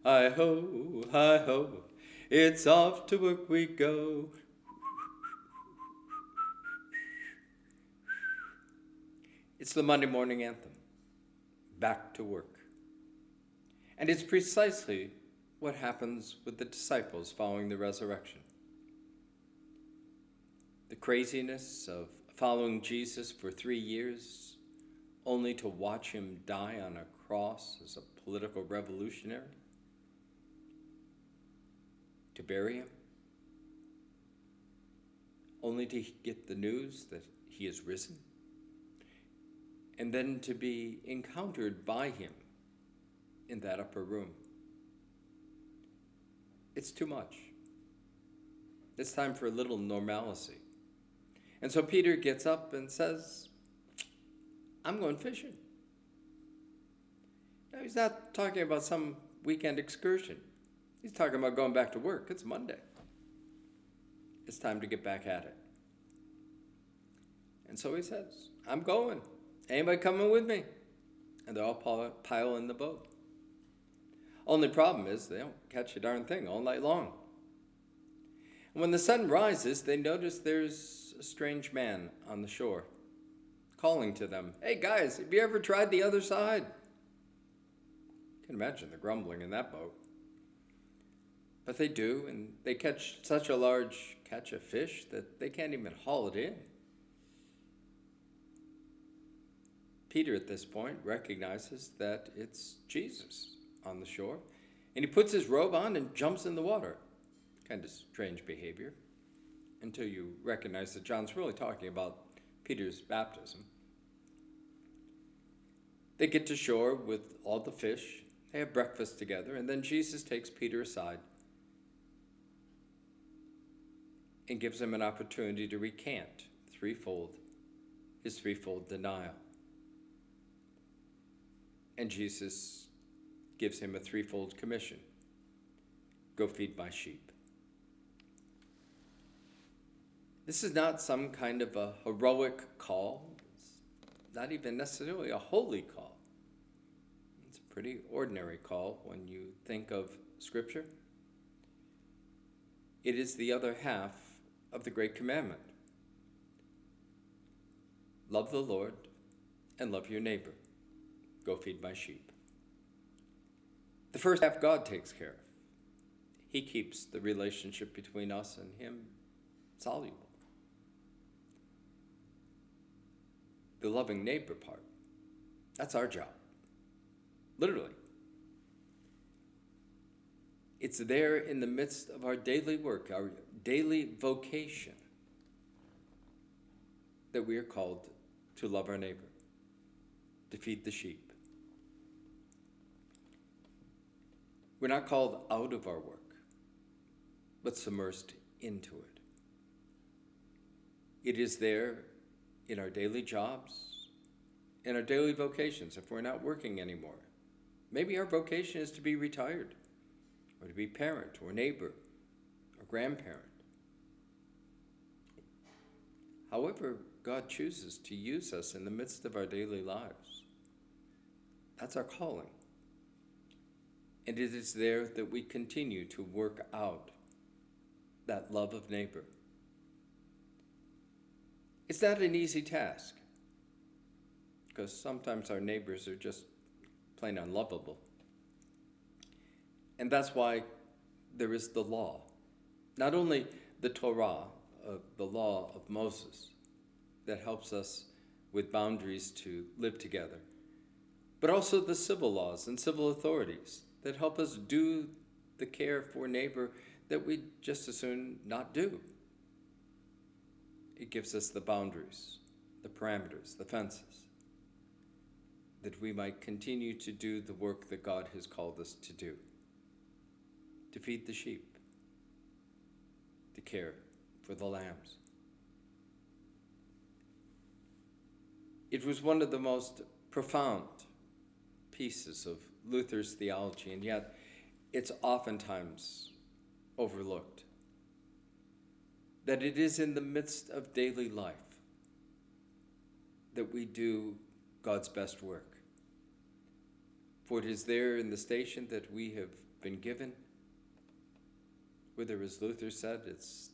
Heigh ho, hi ho, it's off to work we go. It's the Monday morning anthem, back to work. And it's precisely what happens with the disciples following the resurrection. The craziness of following Jesus for 3 years, only to watch him die on a cross as a political revolutionary, to bury him, only to get the news that he is risen, and then to be encountered by him in that upper room. It's too much. It's time for a little normalcy. And so Peter gets up and says, I'm going fishing. Now, he's not talking about some weekend excursion. He's talking about going back to work. It's Monday. It's time to get back at it. And so he says, I'm going. Anybody coming with me? And they all pile in the boat. Only problem is they don't catch a darn thing all night long. And when the sun rises, they notice there's a strange man on the shore calling to them, hey guys, have you ever tried the other side? You can imagine the grumbling in that boat. But they do, and they catch such a large catch of fish that they can't even haul it in. Peter at this point recognizes that it's Jesus on the shore, and he puts his robe on and jumps in the water. Kind of strange behavior until you recognize that John's really talking about Peter's baptism. They get to shore with all the fish, they have breakfast together, and then Jesus takes Peter aside and gives him an opportunity to recant his threefold denial. And Jesus gives him a threefold commission. Go feed my sheep. This is not some kind of a heroic call. It's not even necessarily a holy call. It's a pretty ordinary call when you think of Scripture. It is the other half of the great commandment. Love the Lord and love your neighbor. Go feed my sheep. The first half God takes care of. He keeps the relationship between us and him soluble. The loving neighbor part, that's our job. Literally. It's there in the midst of our daily work, our daily vocation, that we are called to love our neighbor, to feed the sheep. We're not called out of our work, but submersed into it. It is there in our daily jobs, in our daily vocations, if we're not working anymore. Maybe our vocation is to be retired, or to be parent, or neighbor, or grandparent. However God chooses to use us in the midst of our daily lives, that's our calling. And it is there that we continue to work out that love of neighbor. It's not an easy task, because sometimes our neighbors are just plain unlovable. And that's why there is the law. Not only the Torah, the law of Moses, that helps us with boundaries to live together, but also the civil laws and civil authorities that help us do the care for neighbor that we just as soon not do. It gives us the boundaries, the parameters, the fences, that we might continue to do the work that God has called us to do, to feed the sheep, to care for the lambs. It was one of the most profound pieces of Luther's theology, and yet it's oftentimes overlooked. That it is in the midst of daily life that we do God's best work. For it is there in the station that we have been given, whether, as Luther said, it's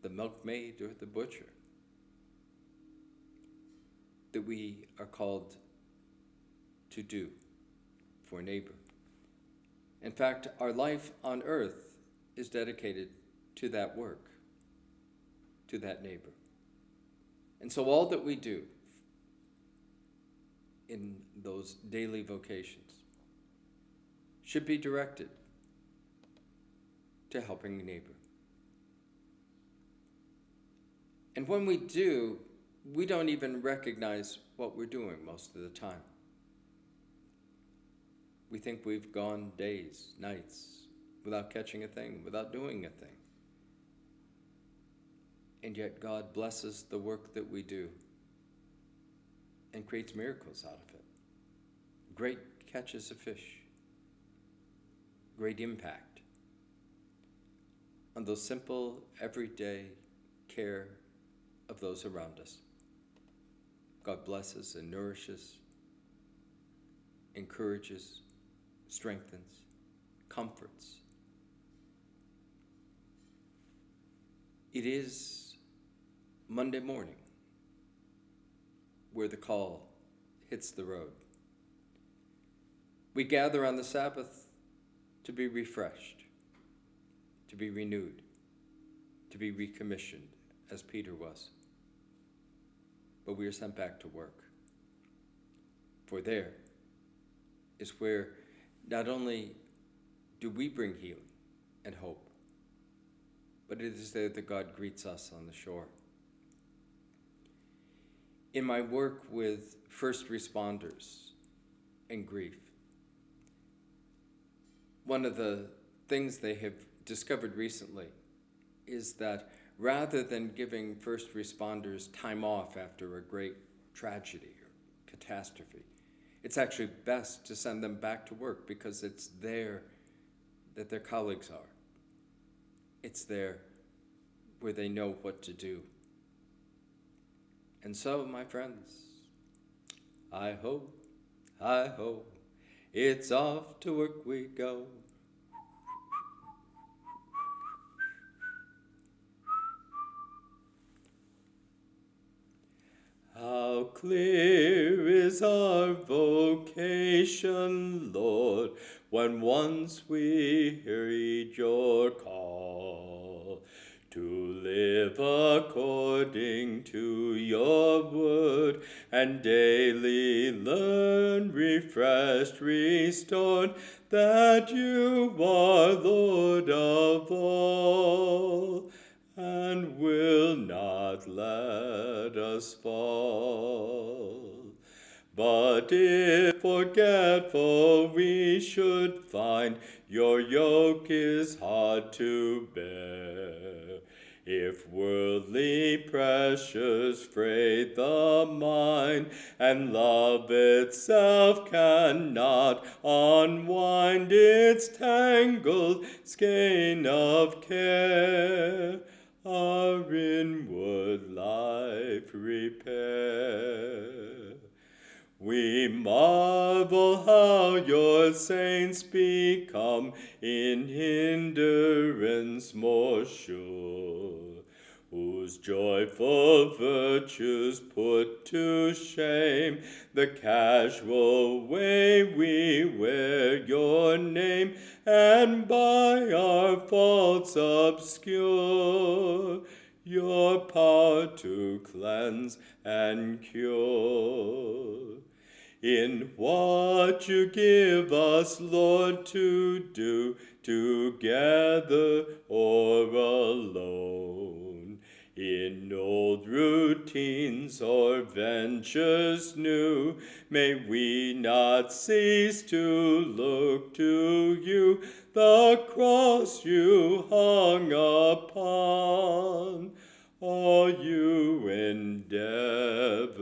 the milkmaid or the butcher, that we are called to do for neighbor. In fact, our life on earth is dedicated to that work, to that neighbor. And so all that we do in those daily vocations should be directed to helping neighbor. And when we do, we don't even recognize what we're doing most of the time. We think we've gone days, nights, without catching a thing, without doing a thing. And yet God blesses the work that we do and creates miracles out of it. Great catches of fish, great impact on those simple, everyday care of those around us. God blesses and nourishes, encourages, strengthens, comforts. It is Monday morning where the call hits the road. We gather on the Sabbath to be refreshed, to be renewed, to be recommissioned, as Peter was. But we are sent back to work. For there is where not only do we bring healing and hope, but it is there that God greets us on the shore. In my work with first responders and grief, one of the things they have discovered recently is that rather than giving first responders time off after a great tragedy or catastrophe, it's actually best to send them back to work because it's there that their colleagues are. It's there where they know what to do. And so, my friends, Heigh ho, Heigh ho, it's off to work we go. How clear is our vocation, Lord, when once we heed your call, to live according to your word, and daily learn, refreshed, restored, that you are Lord of all, and will not let us fall. But if forgetful we should find, your yoke is hard to bear. If worldly pressures freight the mind, and love itself cannot unwind its tangled skein of care, our inward life repair. We marvel how your saints become in hindrance more sure, whose joyful virtues put to shame the casual way we wear your name, and by our faults obscure your power to cleanse and cure. In what you give us, Lord, to do, together or alone, in old routines or ventures new, may we not cease to look to you, the cross you hung upon. All you endeavor